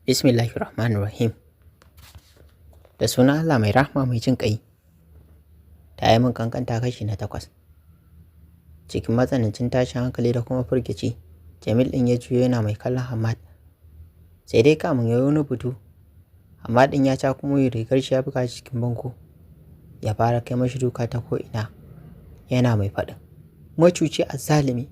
Bismillahirrahmanirrahim. Da sunan Allah mai rahma mai jin ƙai. Ta yi min kankanta kashi na 8. Cikin matsanancin tashin hankali da kuma firgici, Jamil ɗin ya juyo yana mai kallon Hamad. Sai dai kamun ya yi wani butu, Hamad ɗin ya ca kuma rigar shi ya buga cikin bango. Ya fara kai mashi duka ta ko'ina, yana mai faɗin. Macuci azzalumi,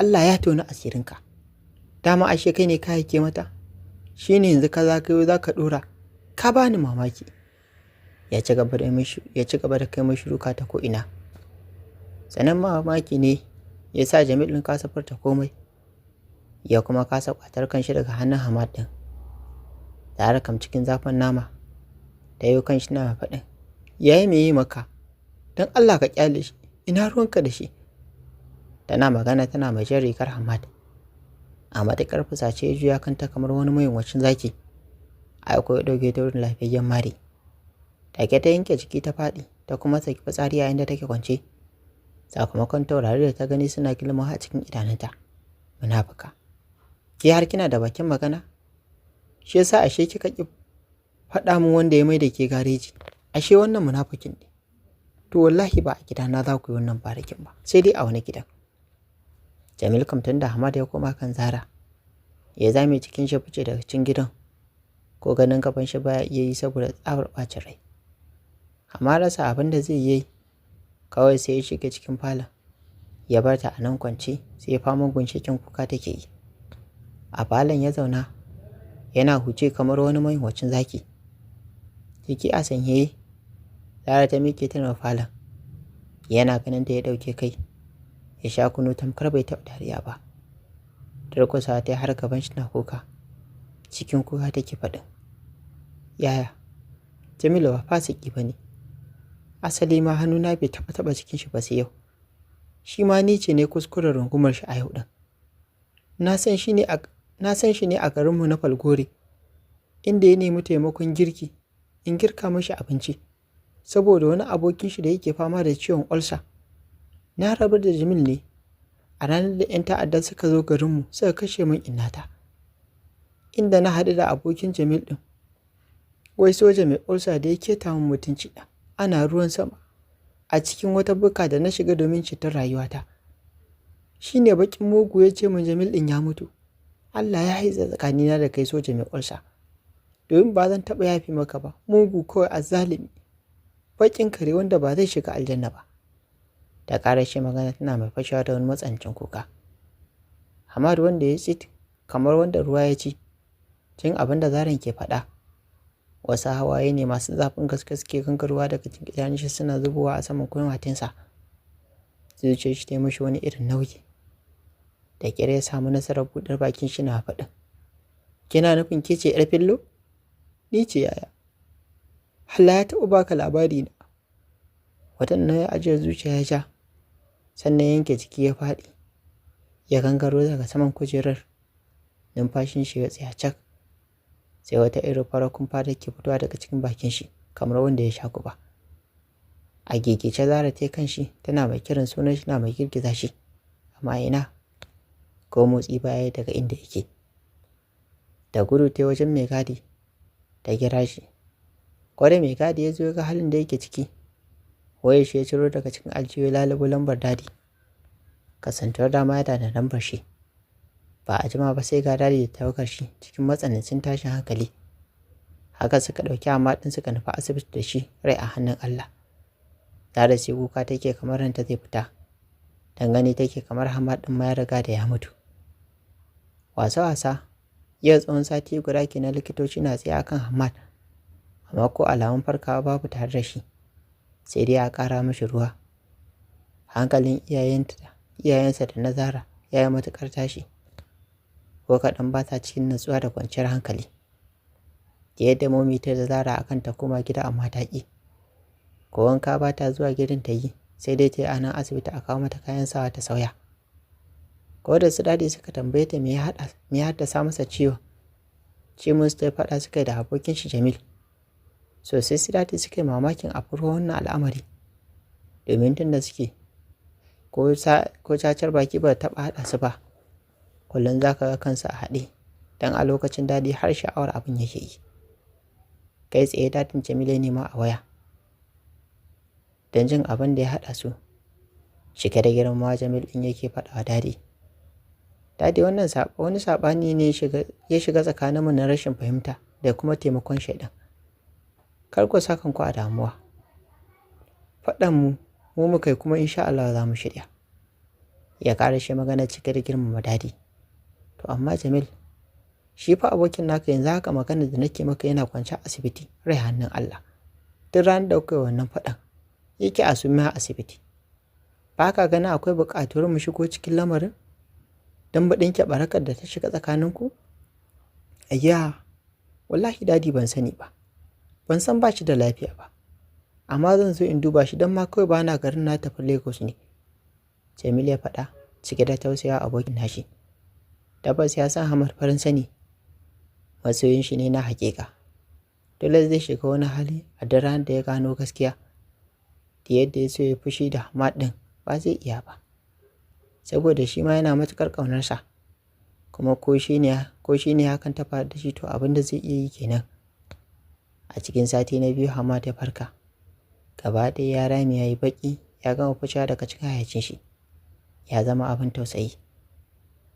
Allah ya tona asirinka. Dama ashe kai ne ka haike mata? Shi ne yanzu ka zagayo za ka ɗora, ka bani mamaki. Ya ci gaba da kai mashi duka ta ko'ina. Sanan mamaki ne ya sa Jamil ɗin kasa furta komai, ya kuma kasa ƙwatar kanshi daga hannun Hamad ɗin. Tare kam cikin zafin nama, ta yi kanshi na faɗin, yayi me yi maka? Don Allah ka ƙyale shi, ina ruwanka da shi? Tana magana tana mai jan rigar Hamad. A matuƙar fusace ya juya kanta kamar wani mayunwacin zaki. Aiko ya ɗauke ta wurin lafiyayyen mari. Take ta yanke jiki ta faɗi, ta kuma saki fitsari yayin da take kwance. Sakamakon taurari da ta gani suna gilma a cikin idanunta. Munafuka. Ke har kina da bakin magana? Shi yasa ashe kika ki faɗa min wanda ya mai da ke gareji. Ashe wannan munafukin ne. To wallahi ba a gidana za ku yi wannan barakin ba, sai dai a wani gidan. Jamil kam tun da Hamad ya koma kan Zara, ya zame cikin shi fice daga cikin gidan, ko ganin gaban shi baya iya yi saboda tsabar ɓacin rai. Amma rasa abin da zai yi, kawai sai ya shiga cikin falon, ya bar ta a nan kwance sai faman gunshikin kuka take yi. A falon ya zauna, yana huce kamar wani mayunwacin zaki. Jiki a sanyaye, Zara ta miƙe tana falon, yana ganin ta ya ɗauke kai. Ya sha kunu tamkar bai taɓa dariya ba. Durƙusa ta har gaban shi na kuka. Cikin kuka take faɗin. Yaya, Jamilu ba fasiki ba ne. Asali ma hannuna bai taɓa cikin shi ba sai yau. Shi ma ni ce ne kuskuren rungumar shi a yau ɗin. Na san shi ne a garinmu na Falgore, inda ya nemi taimakon girki, in girka mashi abinci, saboda wani abokin shi da yake fama da ciwon ulcer. Na rabu da Jamil ne a ranar da 'yan ta'adda suka zo garinmu suka kashe min innata. Inda na haɗu da abokin Jamil ɗin, wai soja mai ulcer da ya keta min mutunci ɗan. Ana ruwan sama a cikin wata buka da na shiga domin ceton rayuwata. Shi ne baƙin mugu ya ce min Jamil ɗin ya mutu. Allah ya haiza tsakanina da kai soja mai ulcer. Domin ba zan taɓa yafi maka ba, mugu kawai azzalumi. Baƙin kare wanda ba zai shiga aljanna ba. Da ƙarar shi magana tana mai fashewa da wani matsancin kuka. Hamad wanda ya tsit kamar wanda ruwa ya ci, jin abin da Zaran ke faɗa. Wasu hawaye ne masu zafin gaske suke gangarwa daga cikin idanun shi suna zubowa a saman kunwatinsa. Zuciyar shi ta yi mashi wani irin nauyi. Da ƙyar ya samu nasarar buɗar bakin shi na faɗin. Kina nufin ke ce 'yar fillo? Ni ce yaya. Allah ya taɓa baka labari na. Waɗannan ya ajiyar zuciya ya ja, sannan yanke jiki ya faɗi, ya gangaro daga saman kujerar. Numfashin shi ya tsaya cak, sai wata irin farar kumfa da ke fitowa daga cikin bakin shi kamar wanda ya sha guba. A gigice Zara ta kan shi tana mai kiran sunan shi na mai girgiza shi, amma ina ko motsi baya daga inda yake. Da gudu ta wajen mai gadi ta kira shi. Kwada mai gadi ya zo ga halin da yake ciki. Wayar shi ya ciro daga cikin aljihu lalubo lambar dadi. Kasantuwar dama yana da lambar shi. Ba a jima ba sai ga dadi da tawagar shi cikin matsanancin tashin hankali. Haka suka ɗauki Hamad ɗin suka nufi asibiti da shi rai a hannun Allah. Zara sai kuka take kamar ranta zai fita. Dangane take kamar Hamad ɗin ma ya riga da ya mutu. Wasa-wasa, yau tsawon sati guda kenan likitoci na tsaye akan Hamad. Amma ko alamun farkawa babu tare da shi. Sai dai a ƙara mashi ruwa. Hankalin iyayensa da na Zara ya yi matuƙar tashi. Ko kaɗan ba ta cikin natsuwa da kwanciyar hankali. Da yadda momi ta da Zara akan ta koma gida amma ta ƙi. Ko wanka ba ta zuwa gidan ta yi, sai dai ta yi a nan asibiti a kawo mata kayan sawa ta sauya. Ko da su dadi suka tambaye ta me ya haddasa masa ciwo, ce musu ta faɗa suka yi da abokin shi Jamil. Sosai su dadi suka yi mamakin a furo wannan al'amari, domin tun da suke ko cacar baki ba taɓa haɗa su ba. Kullum za ka ga kansu a haɗe, don a lokacin dadi har sha'awar abin yake yi. Kai tsaye dadin Jamila ne ma a waya don jin abin da ya haɗa su. Cike da girmamawa Jamil ɗin yake faɗawa dadi. Dadi, wannan wani saɓani ne ya shiga tsakaninmu na rashin fahimta da kuma taimakon shaidan. Kar ku sa kanku a damuwa. Faɗan mu muka yi kuma insha Allah za mu shirya. Ya ƙara shi magana cike da girmama dadi. To amma Jamil, shi fa abokin naka yanzu haka magana da nake maka yana kwance a asibiti rai hannun Allah. Duk ranar da kuka yi wannan faɗan yake a sumi a asibiti. Ba ka gani akwai buƙatuwar mu shigo cikin lamarin don mu ɗinke barakar da ta shiga tsakaninku? Ayya, wallahi dadi ban sani ba. Ban san ba shi da lafiya ba. Amma zan zo in duba shi don ma kawai ba na garin na tafi Lagos ne. Jamil ya faɗa cike da tausaya abokin nashi. Tabbas ya san Hamad farin sani. Masoyin shi ne na haƙiƙa. Dole zai shiga wani hali a duk ranar da ya gano gaskiya. Da yadda ya so ya fushi da Hamad ɗin ba zai iya ba. Saboda shi ma yana matuƙar ƙaunarsa. Kuma ko shi ne hakan ta faru da shi to abin da zai iya yi kenan. A cikin sati na biyu Hamad ya farka. Gaba ɗaya ya rame ya yi baƙi, ya gama ficewa daga cikin hayacin shi. Ya zama abin tausayi.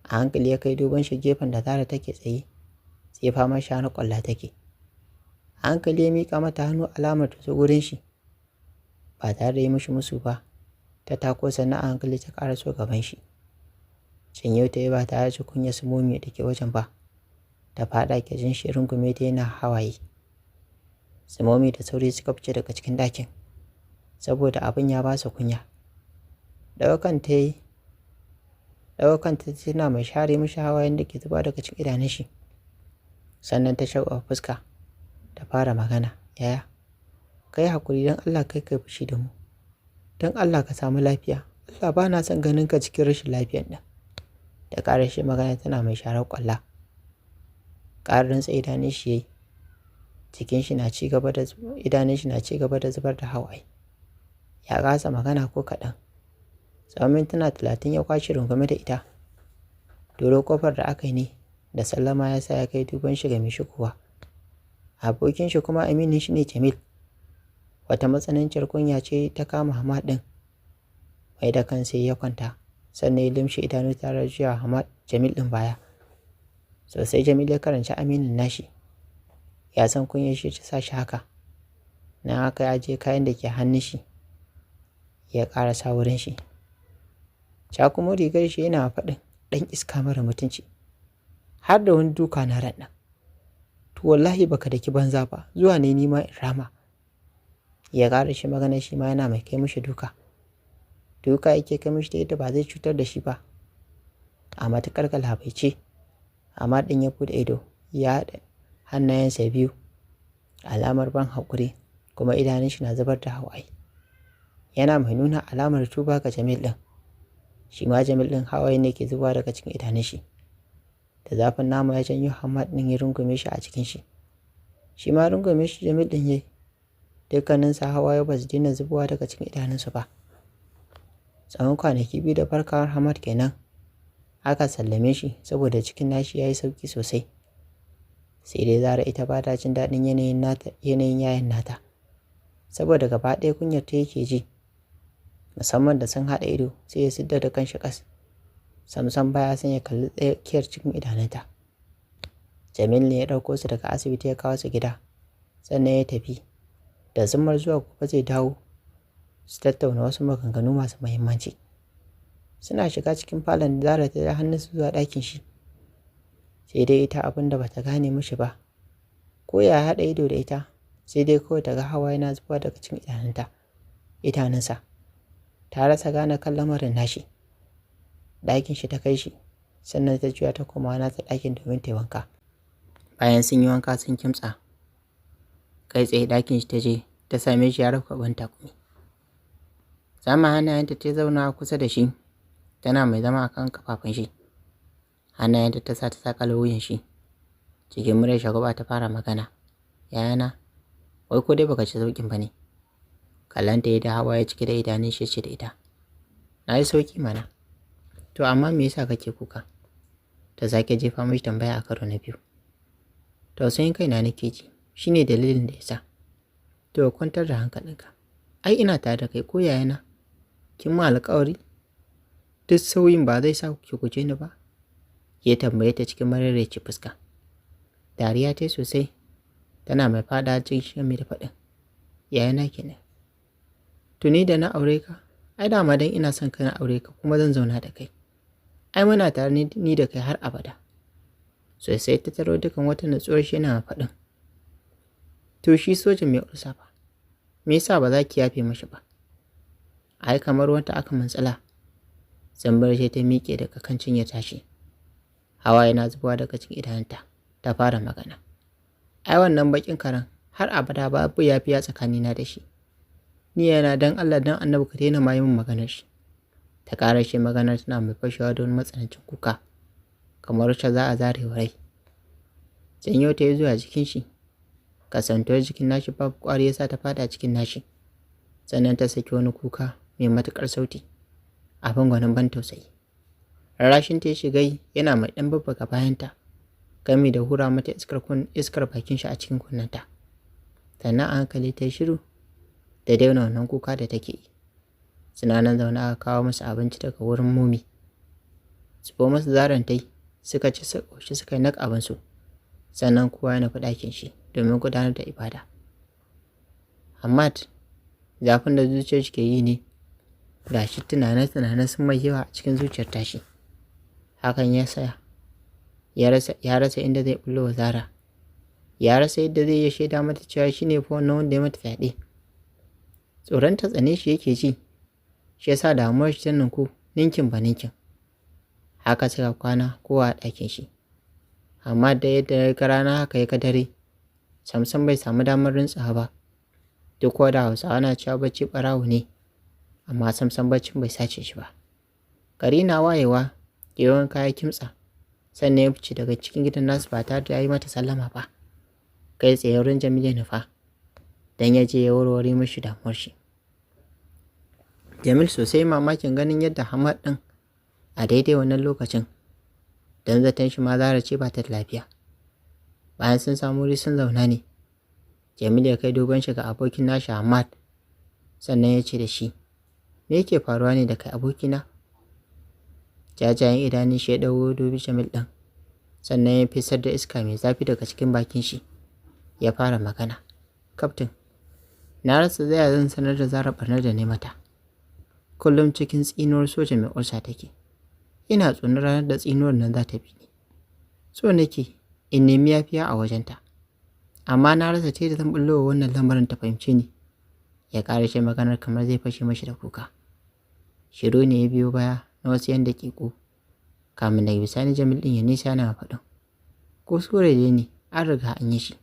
A hankali ya kai duban shi gefen da Zara take tsaye, sai fama shanu ƙwalla take. A hankali ya miƙa mata hannu alamar ta zo gurin shi. Ba tare da yi mishi musu ba, ta tako sannan a hankali ta ƙara so gaban shi. Cinyo ta yi ba tare da kunya su momi da ke wajen ba. Ta faɗa kirjin shi rungume ta yana hawaye. Simomi da sauri suka fice daga cikin ɗakin, saboda abin ya ba su kunya. Ɗaukan ta tana mai share mishi hawayen da ke zuba daga cikin idanun shi. Sannan ta shagwaɓa fuska, ta fara magana. Yaya, kai hakuri don Allah kai fushi da mu. Don Allah ka samu lafiya. Allah ba na son ganin ka cikin rashin lafiyar nan. Da ƙarar shi magana tana mai sharar ƙwalla. Ƙarar sa idanun shi yayi. Idanun shi na ci gaba da zubar da hawaye. Ya kasa magana ko kaɗan. Tsawon mintuna 30 ya kwashe rungume da ita. Doro kofar da aka yi ne da sallama ya sa ya kai duban shi ga mai shigowa. Abokin shi kuma aminin shi ne Jamil. Wata matsananciyar kunya ce ta kama Hamad ɗin. Mai da kansa ya kwanta, sannan ya limshe idanu tare da juya Hamad Jamil ɗin baya. Sosai Jamil ya karanci aminin nashi. Ya san kunyar shi ta sa shi haka. Na haka ya je kayan da ke hannun shi. Ya ƙarasa wurin shi. Cakumo rigar shi yana faɗin ɗan iska mara mutunci. Har da wani duka na ran nan. To wallahi baka daki banza ba, zuwa ne nima in rama. Ya ƙara shi magana shi ma yana mai kai mishi duka. Duka yake kai mishi da yadda ba zai cutar da shi ba. A matuƙar galabaice, amma ɗin ya buɗe ido, ya haɗa hannayensa biyu, alamar ban haƙuri, kuma idanun shi na zubar da hawaye. Yana mai nuna alamar tuba ga Jamil ɗin. Shi ma Jamil ɗin hawaye ne ke zuba daga cikin idanun shi. Da zafin nama ya janyo Hamad ɗin ya rungume shi a cikin shi. Shi ma rungume shi Jamil ɗin yayi. Dukkaninsa hawaye ba su daina zubowa daga cikin idanunsu ba. Tsawon kwanaki 2 da farkawar Hamad kenan. Aka sallame shi saboda cikin nashi ya yi sauki sosai. Sai dai Zara ita ba ta jin daɗin yanayin yayin nata. Saboda gaba ɗaya kunyar ta yake ji. Musamman da sun haɗa ido sai ya sidda da kanshi ƙas. Samsam baya son ya kalli tsakiyar cikin idanunta. Jamil ne ya ɗauko su daga asibiti ya kawo su gida. Sannan ya tafi. Da zummar zuwa gobe zai dawo. Su tattauna wasu maganganu masu muhimmanci. Suna shiga cikin falon da Zara ta ja hannunsu zuwa ɗakin shi. Sai dai ita abin da bata gane mishi ba. Ko ya haɗa ido da ita, sai dai kawai ta ga hawa yana zuba daga cikin idanunsa. Ta rasa gane kan lamarin nashi. Ɗakin shi ta kai shi, sannan ta juya ta koma nata ɗakin domin ta yi wanka. Bayan sun yi wanka sun kimtsa, kai tsaye ɗakin shi ta je ta same shi ya rufe ban takumi. Sama hannayenta ta zauna kusa da shi, tana mai zama akan kafafun shi. Hannayenta ta sa ta sakalo wuyan shi. Cikin muryar shagwaba ta fara magana. Yayana, wai ko dai baka ci sauƙin ba ne? Kallanta ya da hawa ya cike da idanun shi ce da ita. Na yi sauƙi mana. To amma me yasa kake kuka? ta sake jefa mishi tambaya a karo na biyu. Tausayin kaina nake ji, shine dalilin da yasa. To kwantar da hankalinka. Ai ina tare da kai ko yayana. Kin ma alƙawari? Duk sauyin ba zai sa ki guje ni ba? Ya tambaye ta cikin marareci fuska. Dariya ta sosai, tana mai fada cikin mai da faɗin. Yayana kenan. Tuni da na aure ka, ai dama dan ina son ka na aure ka kuma zan zauna da kai. Ai muna tare ni da kai har abada. Sosai ta taro dukan wata natsuwar shi yana faɗin. To shi sojan mai ulsa ba. Me yasa ba za ki yafe mashi ba? Ai kamar wata aka mantsala. Zambar ce ta miƙe daga kan ya tashi. Hawa yana zubowa daga cikin idanunta. Ta fara magana. Ai wannan bakin karan har abada babu yafiya tsakanina da shi. Ni yana dan Allah dan Annabi ka daina ma yin maganar shi. Ta ƙara shi maganar tana mai fashewa don matsanancin kuka. Kamar wacce za a zare wa rai. Janyo ta yi zuwa jikin shi. Kasantuwar jikin nashi babu ƙwari ya sa ta fada cikin nashi. Sannan ta saki wani kuka mai matuƙar sauti. Abin gwanin ban tausayi. Rarashin ta ya shiga yana mai ɗan babbaga bayanta. Gami da hura mata iskar bakin shi a cikin kunnenta. Sannan a hankali ta yi shiru da daina wannan kuka da take yi. Suna nan zaune aka kawo musu abinci daga wurin Mumi. Zubo masu zaran tai suka ci ƙoshi suka yi nak abinsu. Sannan kowa ya nufi ɗakin shi domin gudanar da ibada. Hamad, zafin da zuciyar shi ke yi ne, ga shi tunane-tunane sun mai yawa a cikin zuciyar tashi. Hakan ya saya. Ya rasa inda zai bullo wa Zara. Ya rasa yadda zai iya shaida mata cewa shi ne fa wannan wanda ya mata fyaɗe. Tsoron ta tsane shi yake ji. Shi yasa damuwar shi ta ninku ninkin ba ninkin. Haka suka kwana kowa a ɗakin shi. Amma da yadda ya ga rana haka ya ga dare. Samson bai samu damar rintsawa ba. Duk da Hausawa na cewa bacci ɓarawo ne. Amma Samson baccin bai sace shi ba. Gari na wayewa, yawan kaya kimtsa. Sannan ya fice daga cikin gidan nasu ba tare da ya yi mata sallama ba. Kai tsaye wurin Jamil nufa. Dan ya je ya warware mashi damuwar shi. Jamil sosai mamakin ganin yadda Hamad ɗin a daidai wannan lokacin. Dan zaton shi ma Zara ce ba ta da lafiya. Bayan sun samu wuri sun zauna ne. Jamil ya kai dogon shi ga abokin nashi Hamad. Sannan ya ce da shi, me yake faruwa ne da kai abokina? Jajayen idanun shi ya ɗago dubi Jamil ɗin. Sannan ya fisar da iska mai zafi daga cikin bakin shi. Ya fara magana. Kaftin, na rasa zan sanar da Zara ɓarnar da ne mata. Kullum cikin tsinuwar soja mai ulsa take. Ina tsoron ranar da tsinuwar nan za ta bi ni. So nake in nemi yafiya a wajenta. Amma na rasa ta da zan bullo wa wannan lamarin ta fahimce ni. Ya ƙara shi maganar kamar zai fashe mashi da kuka. Shiru ne ya biyo baya na wasu yan daƙiƙu. Kamin daga bisani Jamil ɗin ya nisa yana faɗin. Ko sure ne an riga an yi shi.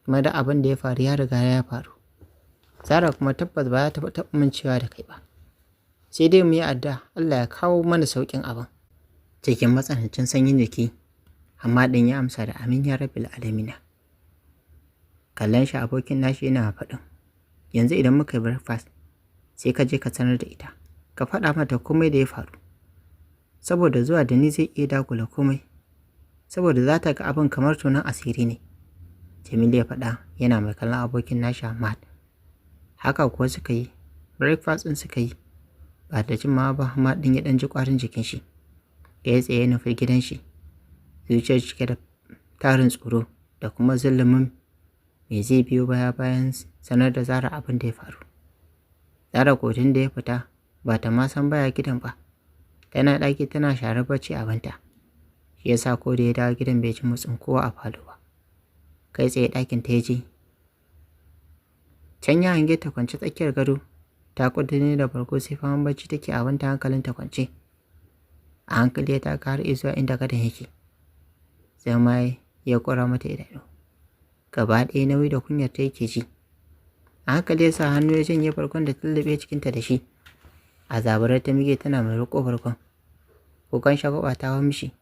Kuma da abin da ya faru ya riga ya faru. Zara kuma tabbas ba za ta taɓa amincewa da kai ba. Sai dai mu yi addu'a Allah ya kawo mana sauƙin abin. Cikin matsanancin sanyin jiki, amma ɗin ya amsa da amin ya rabbil alamina. Kallon shi abokin nashi yana faɗin. Yanzu idan muka yi breakfast, sai ka je ka sanar da ita. Ka faɗa mata komai da ya faru. Saboda zuwa da ni zai iya dagula komai. Saboda za ta ga abin kamar tunan asiri ne. Jamil ya faɗa yana mai kallon abokin nashi Ahmad. Haka kuwa suka yi, breakfast ɗin suka yi. Ba da jimawa ba Ahmad ɗin ya ɗan ji ƙwarin jikin shi. Ya tsaye nufi gidan shi. Zuciyar cike da tarin tsoro da kuma zulumin me zai biyo bayan sanar da Zara abin da ya faru. Zara kotun da ya fita ba ta ma san baya gidan ba. Tana ɗaki tana share bacci abinta. Shi yasa ko da ya dawo gidan bai ji motsin kowa a falo ba. Kai tsaye ɗakin ta ya je. Can ya hange ta kwance tsakiyar gado. Ta kudin da farko sai faman bacci take abinta hankalin ta kwance. A hankali ya taka har izuwa inda gadon yake. Zama ya kura mata idanu. Gaba ɗaya nauyi da kunyar ta yake ji. A hankali ya sa hannu ya janye farkon da tullube cikinta da shi. A zaburar ta mige tana mai riƙo farkon. Kukan shagwaba ta hau mishi.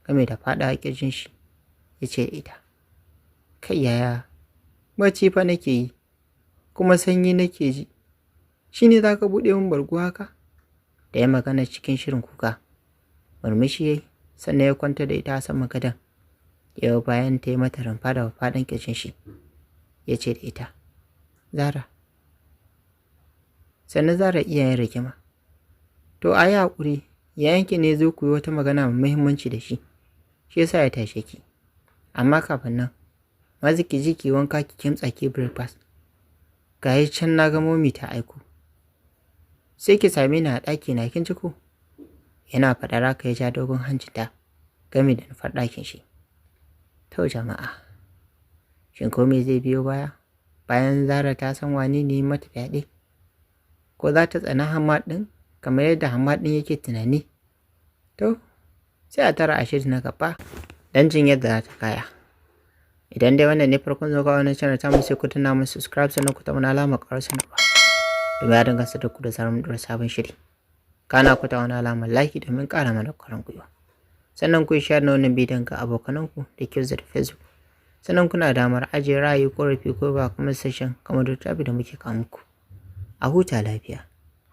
Game da faɗa a ƙirjin shi. Ya ce da ita. Kai yaya, bacci fa nake yi. Kuma sanyi nake ji. Shi ne za ka buɗe min bargo haka? Da ya magana cikin shirin kuka. Murmushi ya yi. sannan ya kwanta da ita a saman gadon. Yau bayan ta yi mata rumfa da faɗin kirjin shi, ya ce da ita, Zara. Sannan Zara iyayen rigima. To a yi haƙuri, yayanki ne zo ku yi wata magana mai muhimmanci da shi yasa ya tashe ki. Amma kafin nan, maza ki ji ki wanka ki kimtsa ki breakfast. Ga yi can na ga momi ta aiko. Sai ki same ni a ɗaki na kin ji ko? Yana faɗar haka ya ja dogon hancinta game da nufar ɗakin shi. To jama'a, shin ko me zai biyo baya? Bayan Zara ta san wane ne mata fyaɗe? Ko za ta tsana Hammad ɗin kamar yadda Hammad ɗin yake tunani? To, sai a tara a shiri na gaba don jin yadda za ta kaya. Idan dai wannan ne farkon zuwa wannan channel ta sai ku tuna mun subscribe sannan ku taɓa alamar ƙarar sanarwa domin ya dinga sadar ku da zarar mun ɗora sabon shiri. Kana ku ta wani alamar like domin ƙara mana ƙwarin gwiwa. Sannan ku yi share na wannan bidiyon ga abokananku da ke da Facebook. Sannan kuna damar ajiye ra'ayi, ƙorafi ko ba kuma session kamar da da muke kawo muku. A huta lafiya.